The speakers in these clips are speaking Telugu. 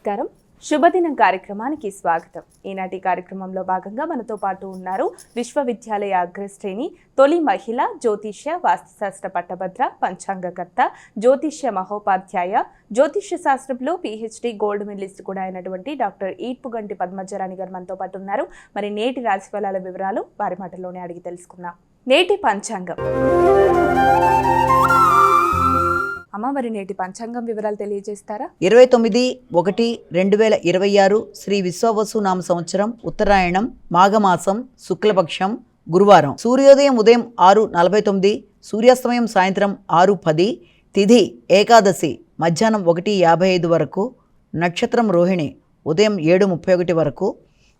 నమస్కారం. శుభదినం కార్యక్రమానికి స్వాగతం. ఈనాటి కార్యక్రమంలో భాగంగా మనతో పాటు ఉన్నారు విశ్వవిద్యాలయ అగ్రశ్రేణి తొలి మహిళ జ్యోతిష్య వాస్తుశాస్త్ర పట్టభద్ర పంచాంగకర్త జ్యోతిష్య మహోపాధ్యాయ జ్యోతిష్య శాస్త్రంలో PhD గోల్డ్ మెడలిస్ట్ కూడా అయినటువంటి డాక్టర్ ఈడ్పుగంటి పద్మజరాణి గారు మనతో పాటు ఉన్నారు. మరి నేటి రాశి ఫలాల వివరాలు వారి మాటల్లోనే అడిగి తెలుసుకుందాం. నేటి పంచాంగం. అమ్మ, మరి నేటి పంచాంగం వివరాలు తెలియజేస్తారా? 29/1/2026 శ్రీ విశ్వవసు నామ సంవత్సరం, ఉత్తరాయణం, మాఘమాసం, శుక్లపక్షం, గురువారం. సూర్యోదయం ఉదయం 6:49, సూర్యాస్తమయం సాయంత్రం 6:10, తిథి ఏకాదశి మధ్యాహ్నం 1:55 వరకు, నక్షత్రం రోహిణి ఉదయం 7:31 వరకు,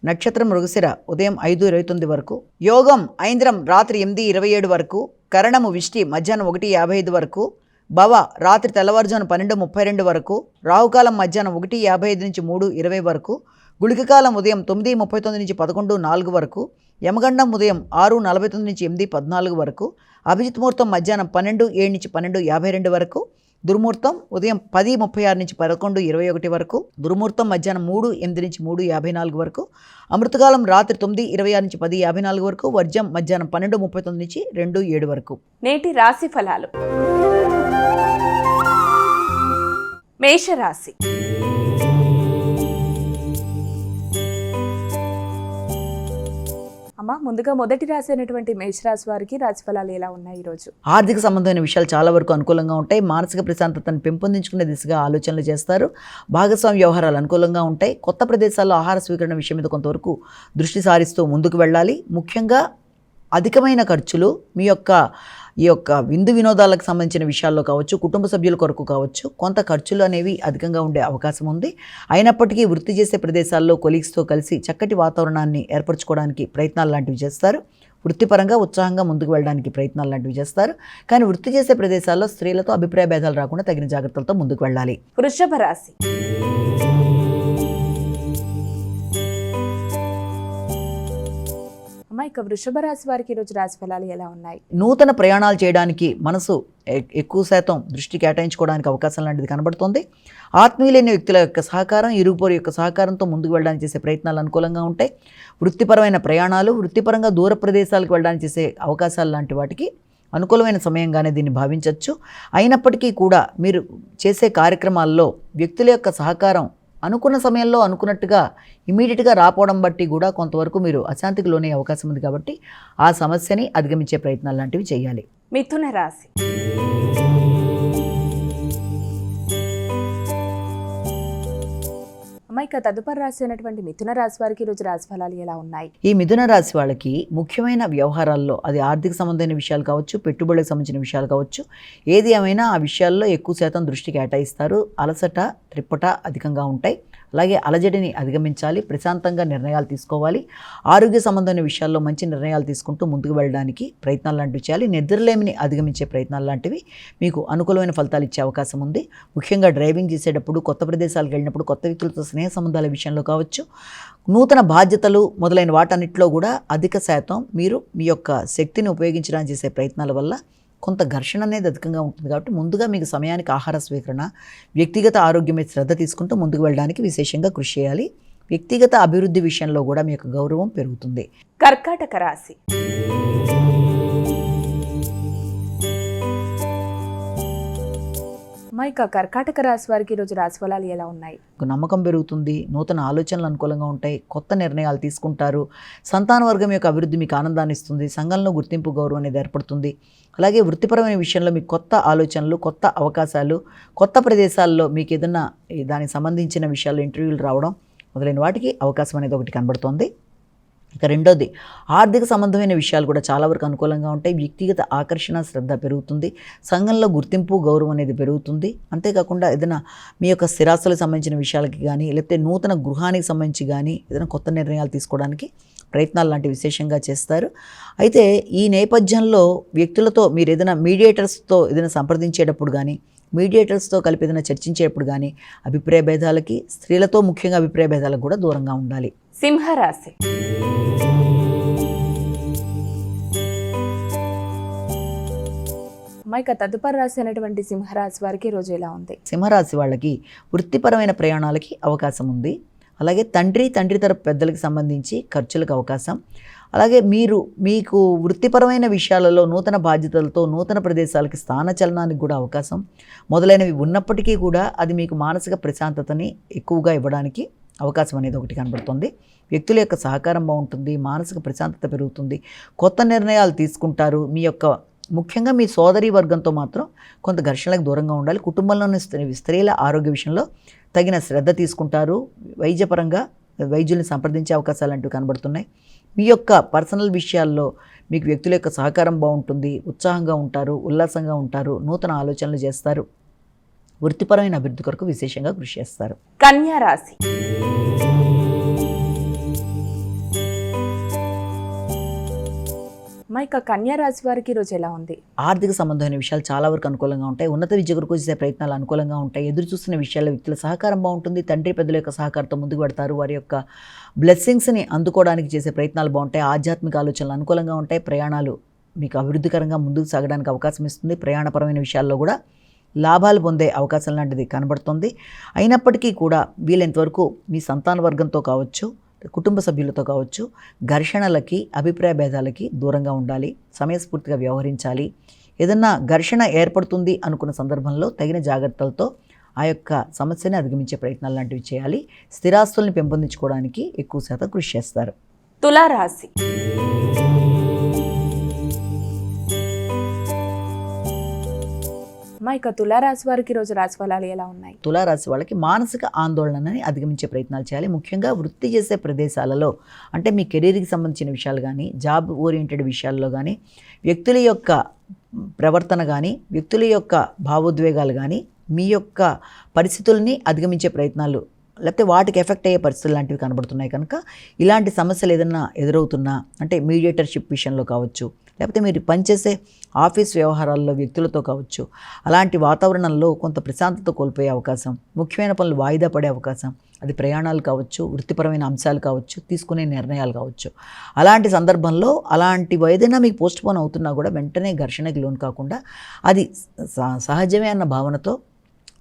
నక్షత్రం మృగశిర ఉదయం 5:29 వరకు, యోగం ఐంద్రం రాత్రి 8:27 వరకు, కరణము విష్టి మధ్యాహ్నం 1:55 వరకు, భవ రాత్రి తెల్లవారుజామున 12:32 వరకు, రాహుకాలం మధ్యాహ్నం 1:55 నుంచి 3:20 వరకు, గుళికకాలం ఉదయం 9:39 నుంచి 11:04 వరకు, యమగండం ఉదయం 6:49 నుంచి 8:14 వరకు, అభిజిత్ ముహూర్తం మధ్యాహ్నం 12:07 నుంచి 12:52 వరకు, దుర్ముహూర్తం ఉదయం 10:36 నుంచి 11:21 వరకు, దుర్ముహూర్తం మధ్యాహ్నం 3:08 నుంచి 3:54 వరకు, అమృతకాలం రాత్రి 9:26 నుంచి 10:54 వరకు, వర్జం మధ్యాహ్నం 12:39 నుంచి 2:07 వరకు. నేటి రాశి ఫలాలు. మేషరాశి. అమ్మా, ముందుగా మొదటి రాశి అయినటువంటి మేషరాశి వారికి రాశి ఫలాలు ఎలా ఉన్నాయి ఈరోజు? ఆర్థిక సంబంధమైన విషయాలు చాలా వరకు అనుకూలంగా ఉంటాయి. మానసిక ప్రశాంతతను పెంపొందించుకునే దిశగా ఆలోచనలు చేస్తారు. భాగస్వామ్య వ్యవహారాలు అనుకూలంగా ఉంటాయి. కొత్త ప్రదేశాల్లో ఆహార స్వీకరణ విషయం మీద కొంతవరకు దృష్టి సారిస్తూ ముందుకు వెళ్ళాలి. ముఖ్యంగా అధికమైన ఖర్చులు ఈ యొక్క విందు వినోదాలకు సంబంధించిన విషయాల్లో కావచ్చు, కుటుంబ సభ్యుల కొరకు కావచ్చు, కొంత ఖర్చులు అనేవి అధికంగా ఉండే అవకాశం ఉంది. అయినప్పటికీ వృత్తి చేసే ప్రదేశాల్లో కొలీగ్స్తో కలిసి చక్కటి వాతావరణాన్ని ఏర్పరచుకోవడానికి ప్రయత్నాలు లాంటివి చేస్తారు. వృత్తిపరంగా ఉత్సాహంగా ముందుకు వెళ్ళడానికి ప్రయత్నాలు లాంటివి చేస్తారు. కానీ వృత్తి చేసే ప్రదేశాల్లో స్త్రీలతో అభిప్రాయ భేదాలు రాకుండా తగిన జాగ్రత్తలతో ముందుకు వెళ్ళాలి. వృషభ రాశి. ఇక వృషభ రాశి వారికి ఈరోజు రాశి ఫలాలు ఎలా ఉన్నాయి? నూతన ప్రయాణాలు చేయడానికి మనసు ఎక్కువ శాతం దృష్టి కేటాయించుకోవడానికి అవకాశం లాంటిది కనబడుతుంది. ఆత్మీయులైన వ్యక్తుల యొక్క సహకారం, ఇరుగుపొరు యొక్క సహకారంతో ముందుకు వెళ్ళడానికి చేసే ప్రయత్నాలు అనుకూలంగా ఉంటాయి. వృత్తిపరమైన ప్రయాణాలు, వృత్తిపరంగా దూర ప్రదేశాలకు వెళ్ళడానికి చేసే అవకాశాలు లాంటి వాటికి అనుకూలమైన సమయంగానే దీన్ని భావించవచ్చు. అయినప్పటికీ కూడా మీరు చేసే కార్యక్రమాల్లో వ్యక్తుల యొక్క సహకారం అనుకున్న సమయంలో అనుకున్నట్టుగా ఇమీడియట్గా రాపోవడం బట్టి కూడా కొంతవరకు మీరు అశాంతికి లోనే అవకాశం ఉంది. కాబట్టి ఆ సమస్యని అధిగమించే ప్రయత్నాలు లాంటివి చేయాలి. మిథున రాశి. ఇక తదుపరి రాశి అయినటువంటి మిథున రాశి వారికి ఈరోజు రాశి ఫలాలు ఎలా ఉన్నాయి? ఈ మిథున రాశి వాళ్ళకి ముఖ్యమైన వ్యవహారాల్లో, అది ఆర్థిక సంబంధమైన విషయాలు కావచ్చు, పెట్టుబడులకు సంబంధించిన విషయాలు కావచ్చు, ఏది ఏమైనా ఆ విషయాల్లో ఎక్కువ శాతం దృష్టి కేటాయిస్తారు. అలసట, త్రిప్పట అధికంగా ఉంటాయి. అలాగే అలజడిని అధిగమించాలి. ప్రశాంతంగా నిర్ణయాలు తీసుకోవాలి. ఆరోగ్య సంబంధమైన విషయాల్లో మంచి నిర్ణయాలు తీసుకుంటూ ముందుకు వెళ్ళడానికి ప్రయత్నాలు లాంటివి చేయాలి. నిద్రలేమిని అధిగమించే ప్రయత్నాలు లాంటివి మీకు అనుకూలమైన ఫలితాలు ఇచ్చే అవకాశం ఉంది. ముఖ్యంగా డ్రైవింగ్ చేసేటప్పుడు, కొత్త ప్రదేశాలకు వెళ్ళినప్పుడు, కొత్త వ్యక్తులతో స్నేహ సంబంధాల విషయంలో కావచ్చు, నూతన బాధ్యతలు మొదలైన వాటన్నిటిలో కూడా అధిక శాతం మీరు మీ యొక్క శక్తిని ఉపయోగించడానికి చేసే ప్రయత్నాల వల్ల కొంత ఘర్షణ అనేది అధికంగా ఉంటుంది. కాబట్టి ముందుగా మీకు సమయానికి ఆహార స్వీకరణ, వ్యక్తిగత ఆరోగ్యం మీద శ్రద్ధ తీసుకుంటూ ముందుకు వెళ్ళడానికి విశేషంగా కృషి చేయాలి. వ్యక్తిగత అభివృద్ధి విషయంలో కూడా మీ యొక్క గౌరవం పెరుగుతుంది. కర్కాటక రాశి. ఇక కర్కాటక రాశి వారికి ఈరోజు రాశి ఫలాలు ఎలా ఉన్నాయి? నమ్మకం పెరుగుతుంది. నూతన ఆలోచనలు అనుకూలంగా ఉంటాయి. కొత్త నిర్ణయాలు తీసుకుంటారు. సంతాన వర్గం యొక్క అభివృద్ధి మీకు ఆనందాన్ని ఇస్తుంది. సంఘంలో గుర్తింపు, గౌరవం అనేది ఏర్పడుతుంది. అలాగే వృత్తిపరమైన విషయంలో మీకు కొత్త ఆలోచనలు, కొత్త అవకాశాలు, కొత్త ప్రదేశాల్లో మీకు ఏదైనా దానికి సంబంధించిన విషయాల్లో ఇంటర్వ్యూలు రావడం మొదలైన వాటికి అవకాశం అనేది ఒకటి కనబడుతోంది. ఇక రెండోది, ఆర్థిక సంబంధమైన విషయాలు కూడా చాలా వరకు అనుకూలంగా ఉంటాయి. వ్యక్తిగత ఆకర్షణ, శ్రద్ధ పెరుగుతుంది. సంఘంలో గుర్తింపు, గౌరవం అనేది పెరుగుతుంది. అంతేకాకుండా ఏదైనా మీ యొక్క స్థిరాస్తులకు సంబంధించిన విషయాలకి కానీ, లేకపోతే నూతన గృహానికి సంబంధించి కానీ ఏదైనా కొత్త నిర్ణయాలు తీసుకోవడానికి ప్రయత్నాలు లాంటి విశేషంగా చేస్తారు. అయితే ఈ నేపథ్యంలో వ్యక్తులతో మీరు ఏదైనా మీడియేటర్స్తో ఏదైనా సంప్రదించేటప్పుడు కానీ, మీడియేటర్స్తో కలిపి ఏదైనా చర్చించేటప్పుడు కానీ అభిప్రాయ భేదాలకి, స్త్రీలతో ముఖ్యంగా అభిప్రాయ భేదాలకు కూడా దూరంగా ఉండాలి. సింహరాశి. ఇక తదుపరి రాశి అయినటువంటి సింహరాశి వారికి ఈ రోజు ఎలా ఉంది? సింహరాశి వాళ్ళకి వృత్తిపరమైన ప్రయాణాలకి అవకాశం ఉంది. అలాగే తండ్రి తరపు పెద్దలకి సంబంధించి ఖర్చులకు అవకాశం. అలాగే మీకు వృత్తిపరమైన విషయాలలో నూతన బాధ్యతలతో నూతన ప్రదేశాలకి స్థానచలనానికి కూడా అవకాశం మొదలైనవి ఉన్నప్పటికీ కూడా అది మీకు మానసిక ప్రశాంతతని ఎక్కువగా ఇవ్వడానికి అవకాశం అనేది ఒకటి కనబడుతుంది. వ్యక్తుల యొక్క సహకారం బాగుంటుంది, మానసిక ప్రశాంతత పెరుగుతుంది, కొత్త నిర్ణయాలు తీసుకుంటారు. ముఖ్యంగా మీ సోదరీ వర్గంతో మాత్రం కొంత ఘర్షణలకు దూరంగా ఉండాలి. కుటుంబంలోని స్త్రీల ఆరోగ్య విషయంలో తగిన శ్రద్ధ తీసుకుంటారు. వైద్యపరంగా వైద్యుల్ని సంప్రదించే అవకాశాలు అంటూ కనబడుతున్నాయి. మీ యొక్క పర్సనల్ విషయాల్లో మీకు వ్యక్తుల యొక్క సహకారం బాగుంటుంది, ఉత్సాహంగా ఉంటారు, ఉల్లాసంగా ఉంటారు, నూతన ఆలోచనలు చేస్తారు. వృత్తిపరమైన అభివృద్ధి కొరకు విశేషంగా కృషి చేస్తారు. కన్యా రాశి. ఇక కన్యా రాశి వారికి ఈరోజు ఎలా ఉంది? ఆర్థిక సంబంధమైన విషయాలు చాలా వరకు అనుకూలంగా ఉంటాయి. ఉన్నత విద్య కొరకు చేసే ప్రయత్నాలు అనుకూలంగా ఉంటాయి. ఎదురు చూస్తున్న విషయాల్లో వ్యక్తుల సహకారం బాగుంటుంది. తండ్రి పెద్దల యొక్క సహకారంతో ముందుకు పెడతారు. వారి యొక్క బ్లెస్సింగ్స్ని అందుకోవడానికి చేసే ప్రయత్నాలు బాగుంటాయి. ఆధ్యాత్మిక ఆలోచనలు అనుకూలంగా ఉంటాయి. ప్రయాణాలు మీకు అభివృద్ధికరంగా ముందుకు సాగడానికి అవకాశం ఇస్తుంది. ప్రయాణపరమైన విషయాల్లో కూడా లాభాలు పొందే అవకాశం లాంటిది కనబడుతుంది. అయినప్పటికీ కూడా వీలైనంతవరకు మీ సంతాన వర్గంతో కావచ్చు, కుటుంబ సభ్యులతో కావచ్చు, ఘర్షణలకి అభిప్రాయ భేదాలకి దూరంగా ఉండాలి. సమయస్ఫూర్తిగా వ్యవహరించాలి. ఏదన్నా ఘర్షణ ఏర్పడుతుంది అనుకున్న సందర్భంలో తగిన జాగ్రత్తలతో ఆ యొక్క సమస్యని అధిగమించే ప్రయత్నాలు లాంటివి చేయాలి. స్థిరాస్తుల్ని పెంపొందించుకోవడానికి ఎక్కువ శాతం కృషి చేస్తారు. తులారాశి. ఇక తులారాశి వారికి ఈరోజు రాశి ఫలాలు ఎలా ఉన్నాయి? తులారాశి వాళ్ళకి మానసిక ఆందోళనని అధిగమించే ప్రయత్నాలు చేయాలి. ముఖ్యంగా వృత్తి చేసే ప్రదేశాలలో అంటే మీ కెరీర్కి సంబంధించిన విషయాలు కానీ, జాబ్ ఓరియంటెడ్ విషయాల్లో కానీ, వ్యక్తుల యొక్క ప్రవర్తన కానీ, వ్యక్తుల యొక్క భావోద్వేగాలు కానీ, మీ యొక్క పరిస్థితుల్ని అధిగమించే ప్రయత్నాలు లేకపోతే వాటికి ఎఫెక్ట్ అయ్యే పరిస్థితులు లాంటివి కనబడుతున్నాయి. కనుక ఇలాంటి సమస్యలు ఏదైనా ఎదురవుతున్నా అంటే మీడియేటర్షిప్ విషయంలో కావచ్చు, లేకపోతే మీరు పనిచేసే ఆఫీస్ వ్యవహారాల్లో వ్యక్తులతో కావచ్చు, అలాంటి వాతావరణంలో కొంత ప్రశాంతత కోల్పోయే అవకాశం, ముఖ్యమైన పనులు వాయిదా పడే అవకాశం, అది ప్రయాణాలు కావచ్చు, వృత్తిపరమైన అంశాలు కావచ్చు, తీసుకునే నిర్ణయాలు కావచ్చు. అలాంటి సందర్భంలో అలాంటివి ఏదైనా మీకు పోస్ట్ పోన్ అవుతున్నా కూడా వెంటనే ఘర్షణకి లోను కాకుండా అది సహజమే అన్న భావనతో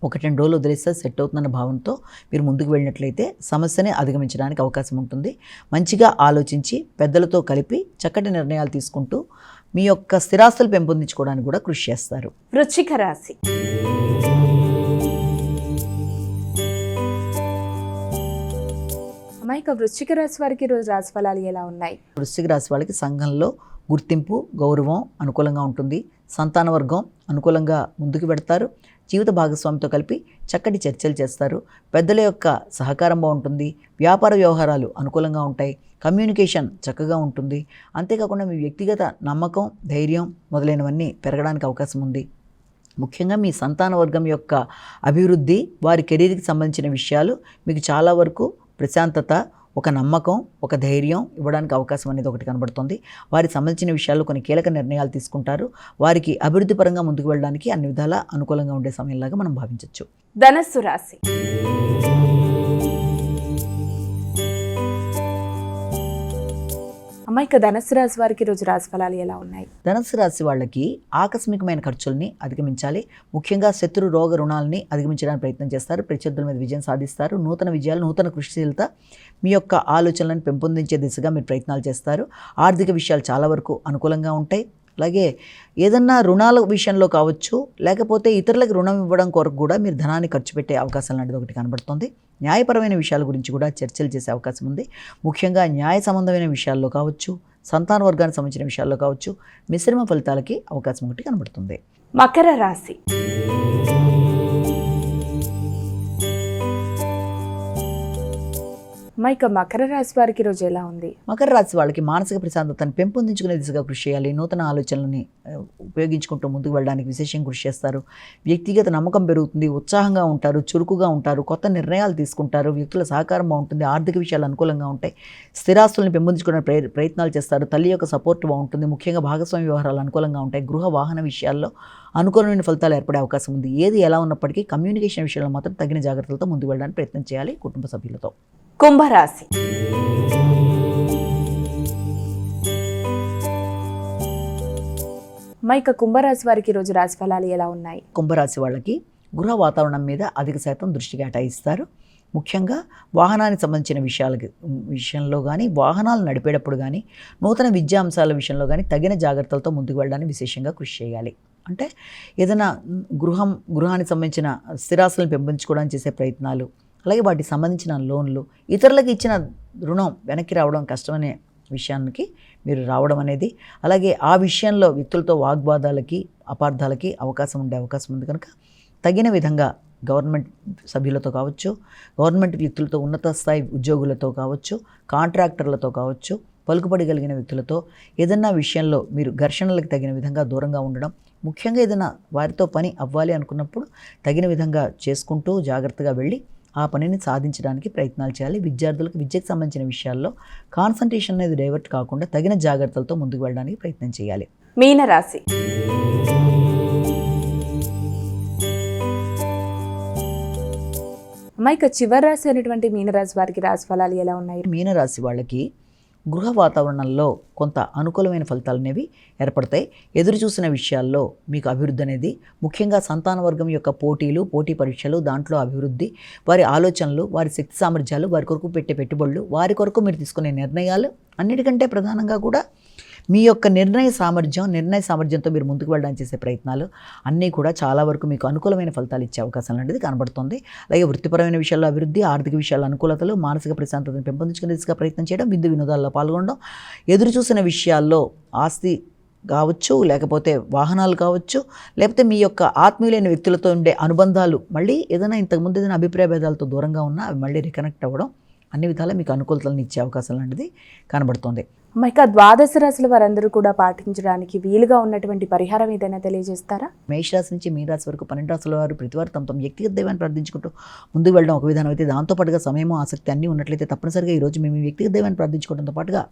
1-2 రోజులు వదిలేస్తే సెట్ అవుతుందన్న భావనతో మీరు ముందుకు వెళ్ళినట్లయితే సమస్యని అధిగమించడానికి అవకాశం ఉంటుంది. మంచిగా ఆలోచించి పెద్దలతో కలిపి చక్కటి నిర్ణయాలు తీసుకుంటూ మీ యొక్క స్థిరాస్తులు పెంపొందించుకోవడానికి కూడా కృషి చేస్తారు. వృశ్చిక రాశి. ఇక వృశ్చిక రాశి వారికి ఈరోజు రాశి ఫలాలు ఎలా ఉన్నాయి? వృశ్చిక రాశి వాళ్ళకి సంఘంలో గుర్తింపు, గౌరవం అనుకూలంగా ఉంటుంది. సంతాన వర్గం అనుకూలంగా ముందుకు పెడతారు. జీవిత భాగస్వామితో కలిపి చక్కటి చర్చలు చేస్తారు. పెద్దల యొక్క సహకారం బాగుంటుంది. వ్యాపార వ్యవహారాలు అనుకూలంగా ఉంటాయి. కమ్యూనికేషన్ చక్కగా ఉంటుంది. అంతేకాకుండా మీ వ్యక్తిగత నమ్మకం, ధైర్యం మొదలైనవన్నీ పెరగడానికి అవకాశం ఉంది. ముఖ్యంగా మీ సంతాన వర్గం యొక్క అభివృద్ధి, వారి కెరీర్కి సంబంధించిన విషయాలు మీకు చాలా వరకు ప్రశాంతత, ఒక నమ్మకం, ఒక ధైర్యం ఇవ్వడానికి అవకాశం అనేది ఒకటి కనబడుతుంది. వారికి సంబంధించిన విషయాల్లో కొన్ని కీలక నిర్ణయాలు తీసుకుంటారు. వారికి అభివృద్ధి పరంగా ముందుకు వెళ్ళడానికి అన్ని విధాలా అనుకూలంగా ఉండే సమయంలాగా మనం భావించవచ్చు. ధనస్సు రాశి. ఇక ధనస్సు రాశి వారికి ఈరోజు రాశి ఫలాలు ఎలా ఉన్నాయి? ధనస్సు రాశి వాళ్ళకి ఆకస్మికమైన ఖర్చుల్ని అధిగమించాలి. ముఖ్యంగా శత్రు రోగ రుణాలని అధిగమించడానికి ప్రయత్నం చేస్తారు. ప్రత్యర్థుల మీద విజయం సాధిస్తారు. నూతన విజయాలు, నూతన కృషిశీలత, మీ యొక్క ఆలోచనలను పెంపొందించే దిశగా మీరు ప్రయత్నాలు చేస్తారు. ఆర్థిక విషయాలు చాలా వరకు అనుకూలంగా ఉంటాయి. అలాగే ఏదన్నా రుణాల విషయంలో కావచ్చు, లేకపోతే ఇతరులకు రుణం ఇవ్వడం కొరకు కూడా మీరు ధనాన్ని ఖర్చు పెట్టే అవకాశం లాంటిది ఒకటి కనబడుతుంది. న్యాయపరమైన విషయాల గురించి కూడా చర్చలు చేసే అవకాశం ఉంది. ముఖ్యంగా న్యాయ సంబంధమైన విషయాల్లో కావచ్చు, సంతాన వర్గానికి సంబంధించిన విషయాల్లో కావచ్చు, మిశ్రమ ఫలితాలకి అవకాశం ఒకటి కనబడుతుంది. మకర రాశి. ఇక మకర రాశి వారికి ఈరోజు ఎలా ఉంది? మకర రాశి వాళ్ళకి మానసిక ప్రశాంతతను పెంపొందించుకునే దిశగా కృషి చేయాలి. నూతన ఆలోచనలని ఉపయోగించుకుంటూ ముందుకు వెళ్ళడానికి విశేషంగా కృషి చేస్తారు. వ్యక్తిగత నమ్మకం పెరుగుతుంది. ఉత్సాహంగా ఉంటారు, చురుకుగా ఉంటారు, కొత్త నిర్ణయాలు తీసుకుంటారు. వ్యక్తుల సహకారం బాగుంటుంది. ఆర్థిక విషయాలు అనుకూలంగా ఉంటాయి. స్థిరాస్తులను పెంపొందించుకోవడానికి ప్రయత్నాలు చేస్తారు. తల్లి యొక్క సపోర్ట్ బాగుంటుంది. ముఖ్యంగా భాగస్వామి వ్యవహారాలు అనుకూలంగా ఉంటాయి. గృహ వాహన విషయాల్లో అనుకూలమైన ఫలితాలు ఏర్పడే అవకాశం ఉంది. ఏది ఎలా ఉన్నప్పటికీ కమ్యూనికేషన్ విషయంలో మాత్రం తగిన జాగ్రత్తలతో ముందుకు వెళ్ళడానికి ప్రయత్నం చేయాలి కుటుంబ సభ్యులతో. కుంభరాశి. అమ్మ, ఇక కుంభరాశి వారికి ఈరోజు రాశి ఫలాలు ఎలా ఉన్నాయి? కుంభరాశి వాళ్ళకి గృహ వాతావరణం మీద అధిక శాతం దృష్టి కేటాయిస్తారు. ముఖ్యంగా వాహనానికి సంబంధించిన విషయంలో కానీ, వాహనాలు నడిపేటప్పుడు కానీ, నూతన విద్యాంశాల విషయంలో కానీ తగిన జాగ్రత్తలతో ముందుకు వెళ్ళడానికి విశేషంగా కృషి చేయాలి. అంటే ఏదైనా గృహానికి సంబంధించిన స్థిరాస్తులను పెంపొందించుకోవడానికి చేసే ప్రయత్నాలు, అలాగే వాటికి సంబంధించిన లోన్లు, ఇతరులకు ఇచ్చిన రుణం వెనక్కి రావడం కష్టమనే విషయానికి మీరు రావడం అనేది, అలాగే ఆ విషయంలో వ్యక్తులతో వాగ్వాదాలకి, అపార్థాలకి అవకాశం ఉంది కనుక తగిన విధంగా గవర్నమెంట్ సభ్యులతో కావచ్చు, గవర్నమెంట్ వ్యక్తులతో, ఉన్నత స్థాయి ఉద్యోగులతో కావచ్చు, కాంట్రాక్టర్లతో కావచ్చు, పలుకుబడి కలిగిన వ్యక్తులతో ఏదన్నా విషయంలో మీరు ఘర్షణలకు తగిన విధంగా దూరంగా ఉండడం, ముఖ్యంగా ఏదైనా వారితో పని అవ్వాలి అనుకున్నప్పుడు తగిన విధంగా చేసుకుంటూ జాగ్రత్తగా వెళ్ళి ఆ పనిని సాధించడానికి ప్రయత్నాలు చేయాలి. విద్యార్థులకు విద్యకు సంబంధించిన విషయాల్లో కాన్సంట్రేషన్ అనేది డైవర్ట్ కాకుండా తగిన జాగ్రత్తలతో ముందుకు వెళ్ళడానికి ప్రయత్నం చేయాలి. మీనరాశి. అమ్మ, ఇక చివరి రాశి అయినటువంటి మీనరాశి వారికి రాశి ఫలాలు ఎలా ఉన్నాయి? మీనరాశి వాళ్ళకి గృహ వాతావరణంలో కొంత అనుకూలమైన ఫలితాలు అనేవి ఏర్పడతాయి. ఎదురు చూసిన విషయాల్లో మీకు అభివృద్ధి అనేది, ముఖ్యంగా సంతాన వర్గం యొక్క పోటీ పరీక్షలు, దాంట్లో అభివృద్ధి, వారి ఆలోచనలు, వారి శక్తి సామర్థ్యాలు, వారి కొరకు పెట్టే పెట్టుబడులు, వారి కొరకు మీరు తీసుకునే నిర్ణయాలు, అన్నిటికంటే ప్రధానంగా కూడా మీ యొక్క నిర్ణయ సామర్థ్యంతో మీరు ముందుకు వెళ్ళడానికి చేసే ప్రయత్నాలు అన్నీ కూడా చాలా వరకు మీకు అనుకూలమైన ఫలితాలు ఇచ్చే అవకాశం అనేది కనబడుతుంది. అలాగే వృత్తిపరమైన విషయాల్లో అభివృద్ధి, ఆర్థిక విషయాల్లో అనుకూలతలు, మానసిక ప్రశాంతతను పెంపొందించుకునే దిశగా ప్రయత్నం చేయడం, విందు వినోదాల్లో పాల్గొనడం, ఎదురు చూసిన విషయాల్లో ఆస్తి కావచ్చు, లేకపోతే వాహనాలు కావచ్చు, లేకపోతే మీ యొక్క ఆత్మీయులైన వ్యక్తులతో ఉండే అనుబంధాలు మళ్ళీ ఏదైనా ఇంతకుముందు ఏదైనా అభిప్రాయ భేదాలతో దూరంగా ఉన్నా అవి మళ్ళీ రికనెక్ట్ అవ్వడం, అన్ని విధాలా మీకు అనుకూలతలను ఇచ్చే అవకాశం లాంటిది కనబడుతుంది. ఇక ద్వాదశ రాశుల వారందరూ కూడా పాటించడానికి వీలుగా ఉన్నటువంటి పరిహారం ఏదైనా తెలియజేస్తారా? మేషరాశి నుంచి మీనరాశి వరకు 12 రాశుల వారు ప్రతివారు తమ వ్యక్తిగత దైవాన్ని ప్రార్థించుకుంటూ ముందుకు వెళ్ళడం ఒక విధానం అయితే, దాంతోపాటుగా సమయము, ఆసక్తి అన్నీ ఉన్నట్లయితే తప్పనిసరిగా ఈరోజు మేము వ్యక్తిగత దైవాన్ని ప్రార్థించుకోవడంతో పాటుగా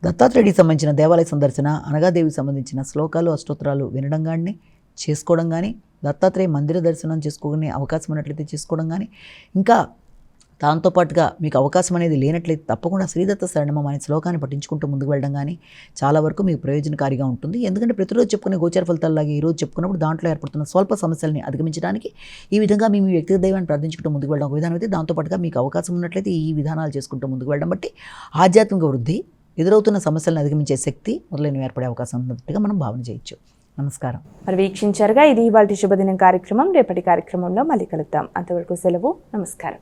దత్తాత్రేయుడికి సంబంధించిన దేవాలయ సందర్శన, అనగాదేవికి సంబంధించిన శ్లోకాలు, అష్టోత్తరాలు వినడం కానీ, చేసుకోవడం కానీ, దత్తాత్రేయ మందిర దర్శనం చేసుకునే అవకాశం ఉన్నట్లయితే చేసుకోవడం కానీ, ఇంకా దాంతోపాటుగా మీకు అవకాశం అనేది లేనట్లయితే తప్పకుండా శ్రీదత్త శరణమం అనే శ్లోకాన్ని పఠించుకుంటూ ముందుకు వెళ్ళడం కానీ చాలా వరకు మీకు ప్రయోజనకారిగా ఉంటుంది. ఎందుకంటే ప్రతిరోజు చెప్పుకునే గోచార ఫలితాలలాగే ఈరోజు చెప్పుకున్నప్పుడు దాంట్లో ఏర్పడుతున్న స్వల్ప సమస్యల్ని అధిగమించడానికి ఈ విధంగా మీ వ్యక్తిగత దైవాన్ని ప్రార్థించుకుంటూ ముందుకు వెళ్ళడం ఒక విధానం అయితే, దాంతోపాటుగా మీకు అవకాశం ఉన్నట్లయితే ఈ విధానాలు చేసుకుంటూ ముందుకు వెళ్ళడం బట్టి ఆధ్యాత్మిక వృద్ధి, ఎదురవుతున్న సమస్యలను అధిగమించే శక్తి మొదలైనవి ఏర్పడే అవకాశం ఉన్నట్టుగా మనం భావన చేయొచ్చు. నమస్కారం. మరి వీక్షించారుగా, ఇది ఇవాళ శుభదినం కార్యక్రమం. రేపటి కార్యక్రమంలో మళ్ళీ కలుద్దాం. అంతవరకు సెలవు. నమస్కారం.